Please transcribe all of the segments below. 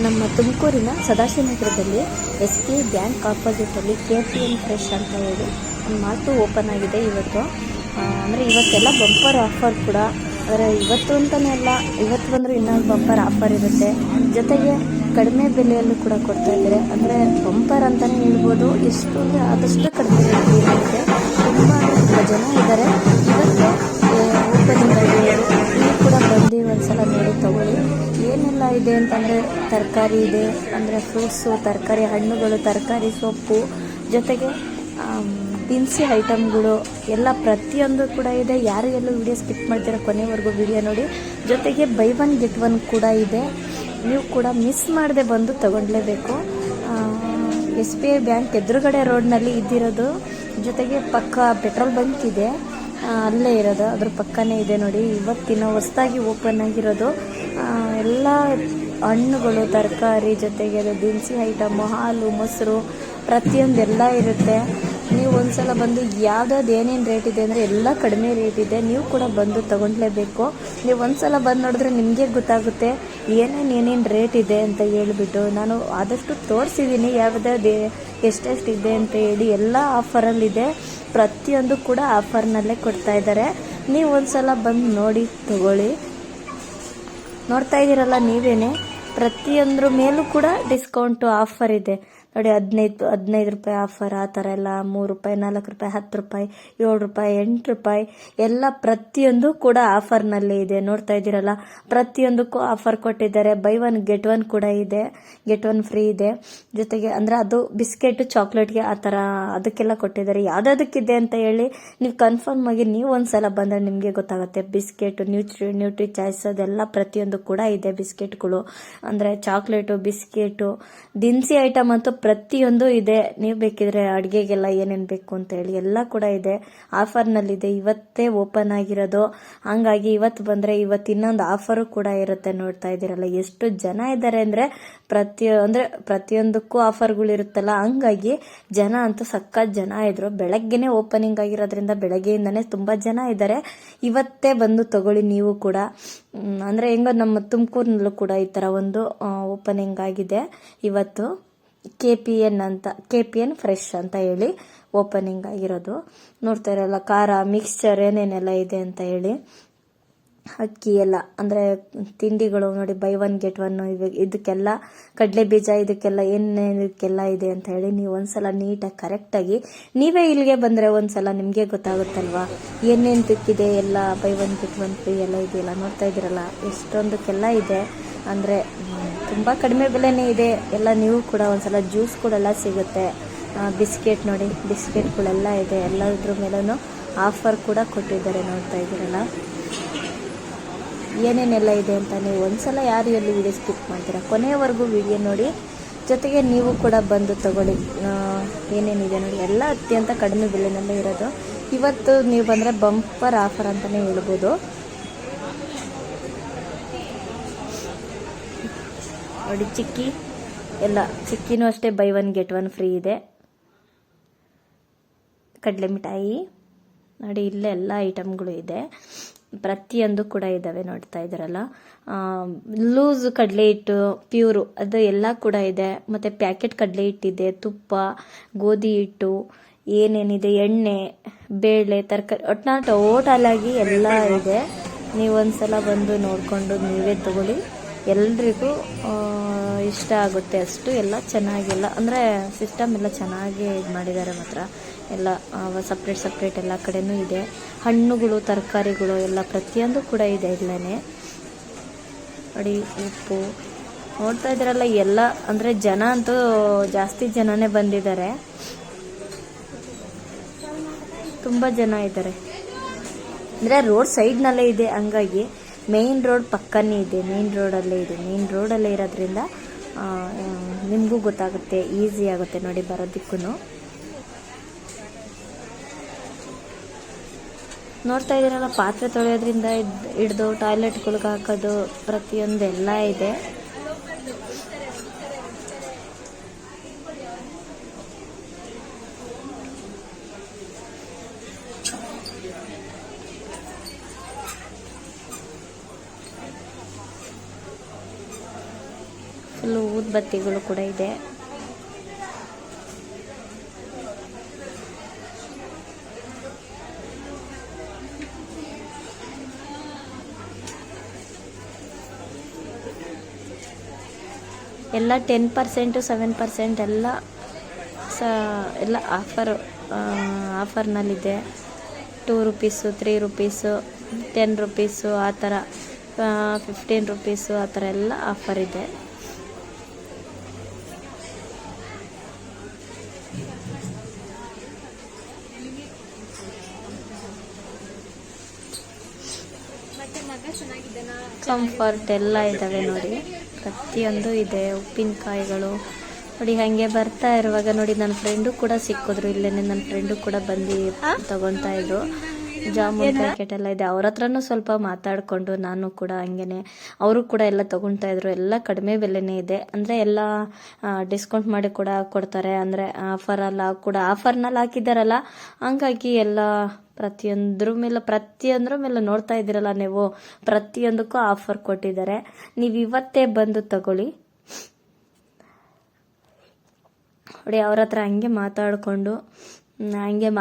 ನಮ್ಮ ತುಮಕೂರಿನ ಸದಾಶಿವನಗರದಲ್ಲಿ SBI bank ಆಪೋಸಿಟಲ್ಲಿ KPN fresh ಅಂತ ಹೇಳಿ ಒಂದು ಮಾರ್ಟು ಓಪನ್ ಆಗಿದೆ ಇವತ್ತು. ಅಂದರೆ ಇವತ್ತೆಲ್ಲ ಬಂಪರ್ ಆಫರ್ ಕೂಡ, ಆದರೆ ಇವತ್ತು ಅಂತಲೇ ಅಲ್ಲ, ಇವತ್ತು ಬಂದರೂ ಇನ್ನೊಂದು ಬಂಪರ್ ಆಫರ್ ಇರುತ್ತೆ. ಜೊತೆಗೆ ಕಡಿಮೆ ಬೆಲೆಯಲ್ಲೂ ಕೂಡ ಕೊಡ್ತಾ ಇದ್ದಾರೆ. ಅಂದರೆ ಬಂಪರ್ ಅಂತಲೇ ಹೇಳ್ಬೋದು. ಎಷ್ಟು ಅಂದರೆ ಆದಷ್ಟು ಕಡಿಮೆ ಬೆಲೆಯಲ್ಲಿ ತುಂಬ ಜನ ಇದ್ದಾರೆ. ಇವತ್ತೇ ಓಪನಿಂಗ್ ಆಗಿರೋದು. ನೀವು ಕೂಡ ಬಂದು ಒಂದ್ಸಲ ನೋಡಿ ತಗೊಳ್ಳಿ. ಏನೆಲ್ಲ ಇದೆ ಅಂತಂದರೆ ತರಕಾರಿ ಇದೆ, ಅಂದರೆ ಫ್ರೂಟ್ಸು, ತರಕಾರಿ, ಹಣ್ಣುಗಳು, ತರಕಾರಿ, ಸೊಪ್ಪು, ಜೊತೆಗೆ ದಿನಸಿ ಐಟಮ್ಗಳು ಎಲ್ಲ ಪ್ರತಿಯೊಂದು ಕೂಡ ಇದೆ. ಯಾರು ಎಲ್ಲೂ ವಿಡಿಯೋ ಸ್ಕಿಪ್ ಮಾಡ್ತೀರಾ, ಕೊನೆವರೆಗೂ ವಿಡಿಯೋ ನೋಡಿ. ಜೊತೆಗೆ ಬೈ ಒನ್ ಗೆಟ್ ಒನ್ ಕೂಡ ಇದೆ. ನೀವು ಕೂಡ ಮಿಸ್ ಮಾಡದೆ ಬಂದು ತಗೊಳ್ಲೇಬೇಕು. SBI ಬ್ಯಾಂಕ್ ಎದುರುಗಡೆ ರೋಡ್ನಲ್ಲಿ ಇದ್ದಿರೋದು. ಜೊತೆಗೆ ಪಕ್ಕ ಪೆಟ್ರೋಲ್ ಬಂಕ್ ಇದೆ, ಅಲ್ಲೇ ಇರೋದು, ಅದ್ರ ಪಕ್ಕನೇ ಇದೆ ನೋಡಿ. ಇವತ್ತಿನ ಹೊಸದಾಗಿ ಓಪನ್ ಆಗಿರೋದು. ಎಲ್ಲ ಹಣ್ಣುಗಳು, ತರಕಾರಿ, ಜೊತೆಗೆ ದಿನಸಿ ಐಟಮು, ಹಾಲು, ಮೊಸರು, ಪ್ರತಿಯೊಂದೆಲ್ಲ ಇರುತ್ತೆ. ನೀವು ಒಂದ್ಸಲ ಬಂದು ಯಾವ್ದಾವ್ದು ಏನೇನು ರೇಟ್ ಇದೆ ಅಂದರೆ ಎಲ್ಲ ಕಡಿಮೆ ರೇಟ್ ಇದೆ. ನೀವು ಕೂಡ ಬಂದು ತಗೊಳ್ಲೇಬೇಕು. ನೀವು ಒಂದ್ಸಲ ಬಂದು ನೋಡಿದ್ರೆ ನಿಮಗೆ ಗೊತ್ತಾಗುತ್ತೆ ಏನೇನು ರೇಟ್ ಇದೆ ಅಂತ ಹೇಳ್ಬಿಟ್ಟು. ನಾನು ಆದಷ್ಟು ತೋರಿಸಿದ್ದೀನಿ ಯಾವ್ದಾವ್ದು ಎಷ್ಟೆಷ್ಟು ಇದೆ ಅಂತ ಹೇಳಿ. ಎಲ್ಲ ಆಫರಲ್ಲಿದೆ, ಪ್ರತಿಯೊಂದು ಕೂಡ ಆಫರ್ನಲ್ಲೇ ಕೊಡ್ತಾ ಇದ್ದಾರೆ. ನೀವು ಒಂದ್ಸಲ ಬಂದು ನೋಡಿ ತಗೊಳ್ಳಿ. ನೋಡ್ತಾ ಇದ್ದೀರಲ್ಲ ನೀವೇನೆ, ಪ್ರತಿಯೊಂದ್ರ ಮೇಲೂ ಕೂಡ ಡಿಸ್ಕೌಂಟು ಆಫರ್ ಇದೆ ನೋಡಿ. 15 ರೂಪಾಯಿ ಆಫರ್, ಆ ಥರ ಎಲ್ಲ 3 ರೂಪಾಯಿ, 4 ರೂಪಾಯಿ, 10 ರೂಪಾಯಿ, 7 ರೂಪಾಯಿ, 8 ರೂಪಾಯಿ ಎಲ್ಲ ಪ್ರತಿಯೊಂದು ಕೂಡ ಆಫರ್ನಲ್ಲೇ ಇದೆ. ನೋಡ್ತಾ ಇದ್ದೀರಲ್ಲ, ಪ್ರತಿಯೊಂದಕ್ಕೂ ಆಫರ್ ಕೊಟ್ಟಿದ್ದಾರೆ. ಬೈ ಒನ್ ಗೆಟ್ ಒನ್ ಕೂಡ ಇದೆ, ಗೆಟ್ ಒನ್ ಫ್ರೀ ಇದೆ. ಜೊತೆಗೆ ಅಂದರೆ ಅದು ಬಿಸ್ಕೆಟ್, ಚಾಕ್ಲೇಟ್ಗೆ ಆ ಥರ ಅದಕ್ಕೆಲ್ಲ ಕೊಟ್ಟಿದ್ದಾರೆ. ಯಾವುದಕ್ಕಿದೆ ಅಂತ ಹೇಳಿ ನೀವು ಕನ್ಫರ್ಮ್ ಆಗಿ ನೀವು ಒಂದ್ಸಲ ಬಂದರೆ ನಿಮಗೆ ಗೊತ್ತಾಗುತ್ತೆ. ಬಿಸ್ಕೆಟ್, ನ್ಯೂಟ್ರಿ ಚಾಯ್ಸ್ ಅದೆಲ್ಲ ಪ್ರತಿಯೊಂದು ಕೂಡ ಇದೆ. ಬಿಸ್ಕೆಟ್ಗಳು ಅಂದರೆ ಚಾಕ್ಲೇಟು, ಬಿಸ್ಕೆಟು, ದಿನಸಿ ಐಟಮ್ ಅಂತೂ ಪ್ರತಿಯೊಂದು ಇದೆ. ನೀವು ಬೇಕಿದ್ರೆ ಅಡುಗೆಗೆಲ್ಲ ಏನೇನು ಬೇಕು ಅಂತ ಹೇಳಿ ಎಲ್ಲ ಕೂಡ ಇದೆ, ಆಫರ್ನಲ್ಲಿದೆ. ಇವತ್ತೇ ಓಪನ್ ಆಗಿರೋದು, ಹಂಗಾಗಿ ಇವತ್ತು ಬಂದರೆ ಇವತ್ತು ಇನ್ನೊಂದು ಆಫರು ಕೂಡ ಇರುತ್ತೆ. ನೋಡ್ತಾ ಇದ್ದೀರಲ್ಲ ಎಷ್ಟು ಜನ ಇದ್ದಾರೆ ಅಂದರೆ ಪ್ರತಿಯೊಂದಕ್ಕೂ ಆಫರ್ಗಳು ಇರುತ್ತಲ್ಲ, ಹಂಗಾಗಿ ಜನ ಅಂತೂ ಸಖತ್ ಜನ ಇದ್ರು. ಬೆಳಗ್ಗೆನೆ ಓಪನಿಂಗ್ ಆಗಿರೋದ್ರಿಂದ ಬೆಳಗ್ಗೆಯಿಂದನೇ ತುಂಬ ಜನ ಇದ್ದಾರೆ. ಇವತ್ತೇ ಬಂದು ತಗೊಳ್ಳಿ ನೀವು ಕೂಡ. ಅಂದರೆ ಹೆಂಗೋ ನಮ್ಮ ತುಮಕೂರಿನಲ್ಲೂ ಕೂಡ ಈ ಥರ ಒಂದು ಓಪನಿಂಗ್ ಆಗಿದೆ ಇವತ್ತು. KPN ಫ್ರೆಶ್ ಅಂತ ಹೇಳಿ ಓಪನಿಂಗ್ ಆಗಿರೋದು. ನೋಡ್ತಾ ಇರಲ್ಲ, ಖಾರ, ಮಿಕ್ಸ್ಚರ್ ಏನೇನೆಲ್ಲ ಇದೆ ಅಂತ ಹೇಳಿ. ಅಕ್ಕಿ ಎಲ್ಲ ಅಂದರೆ ತಿಂಡಿಗಳು ನೋಡಿ, ಬೈ ಒನ್ ಗೆಟ್ ಒನ್. ಇದಕ್ಕೆಲ್ಲ ಕಡಲೆ ಬೀಜ, ಇದಕ್ಕೆಲ್ಲ ಏನೇನಕ್ಕೆಲ್ಲ ಇದೆ ಅಂತ ಹೇಳಿ ನೀವು ಒಂದ್ಸಲ ನೀಟಾಗಿ ಕರೆಕ್ಟಾಗಿ ನೀವೇ ಇಲ್ಲಿಗೆ ಬಂದರೆ ಒಂದ್ಸಲ ನಿಮಗೆ ಗೊತ್ತಾಗುತ್ತಲ್ವಾ ಏನೇನು ತಿಕ್ಕಿದೆ. ಎಲ್ಲ by one get one free ಎಲ್ಲ ಇದೆಯಲ್ಲ, ನೋಡ್ತಾ ಇದ್ದೀರಲ್ಲ ಎಷ್ಟೊಂದಕ್ಕೆಲ್ಲ ಇದೆ. ಅಂದರೆ ತುಂಬ ಕಡಿಮೆ ಬೆಲೆನೇ ಇದೆ ಎಲ್ಲ. ನೀವು ಕೂಡ ಒಂದ್ಸಲ ಜ್ಯೂಸ್ಗಳೆಲ್ಲ ಸಿಗುತ್ತೆ. ಬಿಸ್ಕೆಟ್ ನೋಡಿ, ಬಿಸ್ಕೆಟ್ಗಳೆಲ್ಲ ಇದೆ. ಎಲ್ಲದ್ರ ಮೇಲೂ ಆಫರ್ ಕೂಡ ಕೊಟ್ಟಿದ್ದಾರೆ. ನೋಡ್ತಾ ಇದ್ದೀರಲ್ಲ ಏನೇನೆಲ್ಲ ಇದೆ ಅಂತ. ನೀವು ಒಂದ್ಸಲ ಯಾರು ಎಲ್ಲಿ ವಿಡಿಯೋ ಸ್ಕಿಪ್ ಮಾಡ್ತೀರಾ, ಕೊನೆಯವರೆಗೂ ವಿಡಿಯೋ ನೋಡಿ. ಜೊತೆಗೆ ನೀವು ಕೂಡ ಬಂದು ತಗೊಳ್ಳಿ. ಏನೇನಿದೆ ನೋಡಿ, ಎಲ್ಲ ಅತ್ಯಂತ ಕಡಿಮೆ ಬೆಲೆನಲ್ಲೇ ಇರೋದು. ಇವತ್ತು ನೀವು ಬಂದರೆ ಬಂಪರ್ ಆಫರ್ ಅಂತಲೇ ಹೇಳ್ಬೋದು. ನೋಡಿ, ಚಿಕ್ಕಿ ಎಲ್ಲ, ಚಿಕ್ಕಿನೂ ಅಷ್ಟೇ by one get one free ಇದೆ. ಕಡಲೆ ಮಿಠಾಯಿ ನೋಡಿ, ಇಲ್ಲೇ ಎಲ್ಲ ಐಟಮ್ಗಳು ಇದೆ, ಪ್ರತಿಯೊಂದು ಕೂಡ ಇದ್ದಾವೆ. ನೋಡ್ತಾ ಇದ್ದಾರಲ್ಲ, ಲೂಸ್ ಕಡಲೆ ಹಿಟ್ಟು, ಪ್ಯೂರು ಅದು ಎಲ್ಲ ಕೂಡ ಇದೆ. ಮತ್ತು ಪ್ಯಾಕೆಟ್ ಕಡಲೆ ಹಿಟ್ಟಿದೆ, ತುಪ್ಪ, ಗೋಧಿ ಹಿಟ್ಟು, ಏನೇನಿದೆ, ಎಣ್ಣೆ, ಬೇಳೆ, ತರಕಾರಿ, ಟೋಟಲಾಗಿ ಎಲ್ಲ ಇದೆ. ನೀವು ಒಂದ್ಸಲ ಬಂದು ನೋಡಿಕೊಂಡು ನೀವೇ ತಗೊಳ್ಳಿ. ಎಲ್ರಿಗೂ ಇಷ್ಟ ಆಗುತ್ತೆ ಅಷ್ಟು. ಎಲ್ಲ ಚೆನ್ನಾಗಿಲ್ಲ ಅಂದರೆ ಸಿಸ್ಟಮ್ ಎಲ್ಲ ಚೆನ್ನಾಗಿ ಇದು ಮಾಡಿದ್ದಾರೆ. ಮಾತ್ರ ಎಲ್ಲ ಸಪ್ರೇಟ್ ಎಲ್ಲ ಕಡೆನೂ ಇದೆ. ಹಣ್ಣುಗಳು, ತರಕಾರಿಗಳು ಎಲ್ಲ ಪ್ರತಿಯೊಂದು ಕೂಡ ಇದೆ ಇಲ್ಲೇ ನೋಡಿ. ಉಪ್ಪು ನೋಡ್ತಾ ಇದ್ದೀರಲ್ಲ ಎಲ್ಲ. ಅಂದರೆ ಜನ ಅಂತೂ ಜಾಸ್ತಿ ಜನನೇ ಬಂದಿದ್ದಾರೆ, ತುಂಬ ಜನ ಇದ್ದಾರೆ. ಅಂದರೆ ರೋಡ್ ಸೈಡ್ನಲ್ಲೇ ಇದೆ, ಹಂಗಾಗಿ ಮೇನ್ ರೋಡ್ ಪಕ್ಕನೇ ಇದೆ. ಮೇನ್ ರೋಡಲ್ಲೇ ಇರೋದ್ರಿಂದ ನಿಮಗೂ ಗೊತ್ತಾಗುತ್ತೆ, ಈಸಿ ಆಗುತ್ತೆ ನೋಡಿ ಬರೋದಕ್ಕೂ. ನೋಡ್ತಾ ಇದ್ದೀರಲ್ಲ, ಪಾತ್ರೆ ತೊಳೆಯೋದ್ರಿಂದ ಹಿಡ್ದು ಟಾಯ್ಲೆಟ್ಗಳಿಗೆ ಹಾಕೋದು ಪ್ರತಿಯೊಂದು ಎಲ್ಲ ಇದೆ. ಫುಲ್ಲು ಊದ್ಬತ್ತಿಗಳು ಕೂಡ ಇದೆ. ಎಲ್ಲ 10%, 7% ಎಲ್ಲ ಆಫರ್ನಲ್ಲಿದೆ. 2 ರೂಪೀಸು, 3 ರೂಪೀಸು, 10 ರೂಪೀಸು, ಆ ಥರ 15 ರೂಪೀಸು, ಆ ಥರ ಎಲ್ಲ ಆಫರ್ ಇದೆ. ಕಂಫರ್ಟ್ ಎಲ್ಲ ಇದ್ದಾವೆ ನೋಡಿ, ಪ್ರತಿಯೊಂದು ಇದೆ. ಉಪ್ಪಿನಕಾಯಿಗಳು ನೋಡಿ. ಹಾಗೆ ಬರ್ತಾ ಇರುವಾಗ ನೋಡಿ ನನ್ನ ಫ್ರೆಂಡು ಕೂಡ ಸಿಕ್ಕಿದ್ರು. ಇಲ್ಲೇನೆ ನನ್ನ ಫ್ರೆಂಡು ಕೂಡ ಬಂದು ತಗೊತಾ ಇದ್ರು. ಜಾಮೂನ್ ಪ್ಯಾಕೆಟ್ ಎಲ್ಲ ಇದೆ. ಅವ್ರ ಹತ್ರನೂ ಸ್ವಲ್ಪ ಮಾತಾಡಿಕೊಂಡು ನಾನು ಕೂಡ ಹಂಗೇನೆ ಅವರು ಕೂಡ ಎಲ್ಲ ತಗೊತಾ ಇದ್ರು. ಎಲ್ಲ ಕಡಿಮೆ ಬೆಲೆನೇ ಇದೆ. ಅಂದರೆ ಎಲ್ಲ ಡಿಸ್ಕೌಂಟ್ ಮಾಡಿ ಕೂಡ ಕೊಡ್ತಾರೆ. ಅಂದರೆ ಆಫರ್ನಲ್ಲಿ ಹಾಕಿದಾರಲ್ಲ, ಹಂಗಾಗಿ ಎಲ್ಲ ಪ್ರತಿಯೊಂದ್ರ ಮೇಲೆ ನೋಡ್ತಾ ಇದ್ದೀರಲ್ಲ ನೀವು, ಪ್ರತಿಯೊಂದಕ್ಕೂ ಆಫರ್ ಕೊಟ್ಟಿದ್ದಾರೆ. ನೀವು ಇವತ್ತೇ ಬಂದು ತಗೊಳ್ಳಿ ನೋಡಿ. ಅವ್ರ ಹತ್ರ ಹಂಗೆ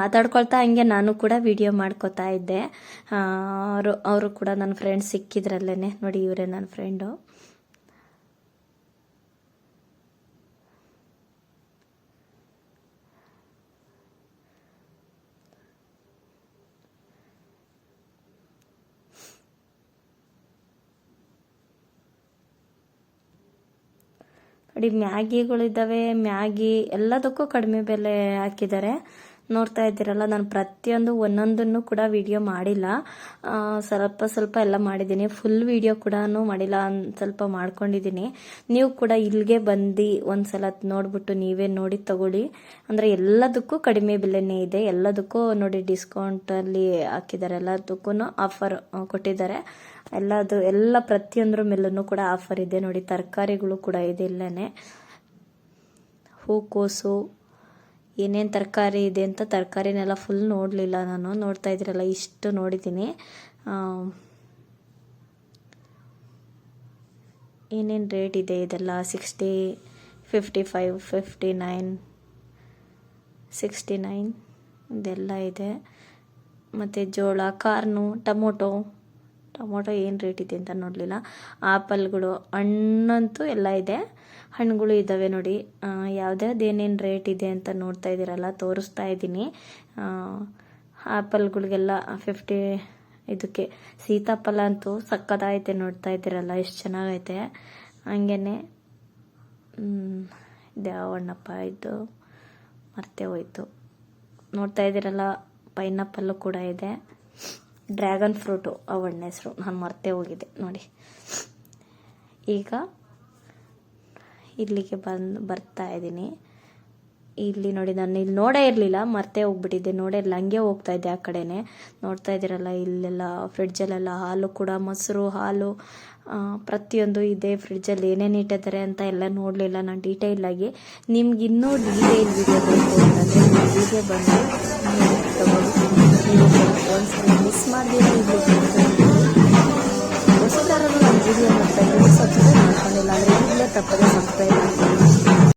ಮಾತಾಡ್ಕೊಳ್ತಾ ಹಂಗೆ ನಾನು ಕೂಡ ವಿಡಿಯೋ ಮಾಡ್ಕೋತಾ ಇದ್ದೆ. ಅವರು ಕೂಡ ನನ್ನ ಫ್ರೆಂಡ್ ಸಿಕ್ಕಿದ್ರಲ್ಲೇನೆ ನೋಡಿ. ಇವರೇ ನನ್ನ ಫ್ರೆಂಡು. ನೋಡಿ ಮ್ಯಾಗಿಗಳಿದ್ದಾವೆ. ಮ್ಯಾಗಿ ಎಲ್ಲದಕ್ಕೂ ಕಡಿಮೆ ಬೆಲೆ ಹಾಕಿದ್ದಾರೆ. ನೋಡ್ತಾ ಇದ್ದೀರಲ್ಲ, ನಾನು ಪ್ರತಿಯೊಂದು ಒಂದೊಂದನ್ನು ಕೂಡ ವಿಡಿಯೋ ಮಾಡಿಲ್ಲ. ಸ್ವಲ್ಪ ಎಲ್ಲ ಮಾಡಿದ್ದೀನಿ. ಫುಲ್ ವಿಡಿಯೋ ಕೂಡ ಮಾಡಿಲ್ಲ, ಸ್ವಲ್ಪ ಮಾಡ್ಕೊಂಡಿದ್ದೀನಿ. ನೀವು ಕೂಡ ಇಲ್ಲಿಗೆ ಬಂದು ಒಂದ್ಸಲ ನೋಡ್ಬಿಟ್ಟು ನೀವೇ ನೋಡಿ ತಗೊಳ್ಳಿ. ಅಂದರೆ ಎಲ್ಲದಕ್ಕೂ ಕಡಿಮೆ ಬೆಲೆನೇ ಇದೆ. ಎಲ್ಲದಕ್ಕೂ ನೋಡಿ ಡಿಸ್ಕೌಂಟಲ್ಲಿ ಹಾಕಿದ್ದಾರೆ. ಎಲ್ಲದಕ್ಕೂ ಆಫರ್ ಕೊಟ್ಟಿದ್ದಾರೆ. ಎಲ್ಲ ಪ್ರತಿಯೊಂದ್ರ ಮೇಲೂ ಕೂಡ ಆಫರ್ ಇದೆ ನೋಡಿ. ತರಕಾರಿಗಳು ಕೂಡ ಇದೆ ಇಲ್ಲೇ. ಹೂಕೋಸು ಏನೇನು ತರಕಾರಿ ಇದೆ ಅಂತ ತರಕಾರಿನೆಲ್ಲ ಫುಲ್ ನೋಡಲಿಲ್ಲ ನಾನು. ನೋಡ್ತಾ ಇದ್ದೀರಲ್ಲ, ಇಷ್ಟು ನೋಡಿದ್ದೀನಿ. ಏನೇನು ರೇಟ್ ಇದೆ ಇದೆಲ್ಲ 60, 55, 59, 69 ಇದೆಲ್ಲ ಇದೆ. ಮತ್ತು ಜೋಳ, ಕಾರ್ನು, ಟೊಮೊಟೊ ಏನು ರೇಟ್ ಇದೆ ಅಂತ ನೋಡಲಿಲ್ಲ. ಆಪಲ್ಗಳು, ಹಣ್ಣಂತೂ ಎಲ್ಲ ಇದೆ. ಹಣ್ಣುಗಳು ಇದ್ದಾವೆ ನೋಡಿ. ಏನೇನು ರೇಟ್ ಇದೆ ಅಂತ ನೋಡ್ತಾ ಇದ್ದೀರಲ್ಲ, ತೋರಿಸ್ತಾ ಇದ್ದೀನಿ. ಆಪಲ್ಗಳಿಗೆಲ್ಲ 50. ಇದಕ್ಕೆ ಸೀತಾಫಲ ಅಂತೂ ಸಕ್ಕತ್ತಾಗೈತೆ. ನೋಡ್ತಾ ಇದ್ದೀರಲ್ಲ ಎಷ್ಟು ಚೆನ್ನಾಗೈತೆ. ಹಂಗೇನೆ ಹಣ್ಣಪ್ಪ ಇದು ಮರ್ತೇ ಹೋಯ್ತು. ನೋಡ್ತಾ ಇದ್ದೀರಲ್ಲ, ಪೈನಾಪಲ್ಲು ಕೂಡ ಇದೆ. ಡ್ರ್ಯಾಗನ್ ಫ್ರೂಟು ಆ ಹಣ್ಣು ಹೆಸರು ನಾನು ಮರ್ತೇ ಹೋಗಿದ್ದೆ ನೋಡಿ. ಈಗ ಇಲ್ಲಿಗೆ ಬರ್ತಾ ಇದ್ದೀನಿ. ಇಲ್ಲಿ ನೋಡಿ, ನಾನು ಇಲ್ಲಿ ನೋಡೇ ಇರಲಿಲ್ಲ, ಮರ್ತೇ ಹೋಗ್ಬಿಟ್ಟಿದ್ದೆ. ನೋಡೇ ಇಲ್ಲ, ಹಂಗೆ ಹೋಗ್ತಾ ಇದ್ದೆ ಆ ಕಡೆನೆ. ನೋಡ್ತಾ ಇದ್ದೀರಲ್ಲ, ಇಲ್ಲೆಲ್ಲ ಫ್ರಿಡ್ಜಲ್ಲೆಲ್ಲ ಹಾಲು ಕೂಡ, ಮೊಸರು, ಹಾಲು ಪ್ರತಿಯೊಂದು ಇದೆ. ಫ್ರಿಡ್ಜಲ್ಲಿ ಏನೇನು ಇಟ್ಟಿದ್ದಾರೆ ಅಂತ ಎಲ್ಲ ನೋಡಲಿಲ್ಲ ನಾನು ಡೀಟೇಲಾಗಿ. ನಿಮ್ಗೆ ಇನ್ನೂ ಡೀಟೇಲ್ ವಿಡಿಯೋ ಬೇಕು ಅಂತಂದರೆ ಇಲ್ಲಿಗೆ ಬಂದು ನೀವು ಒಂದ್ಸಲ ಮಿಸ್ ಮಾಡಿದ್ರೆ ಹೊಸದಾರರು ನಮ್ಮ ವಿಡಿಯೋ ನೋಡ್ತಾ ಇದ್ದೀವಿ. ಸಬ್ಸ್ಕ್ರೈಬ್ ಮಾಡ್ಕೊಂಡಿಲ್ಲ ಅಂದರೆ ಇಲ್ಲೇ ತಪ್ಪದೆ ಸಬ್ಸ್ಕ್ರೈಬ್ ಮಾಡ್ತೀನಿ.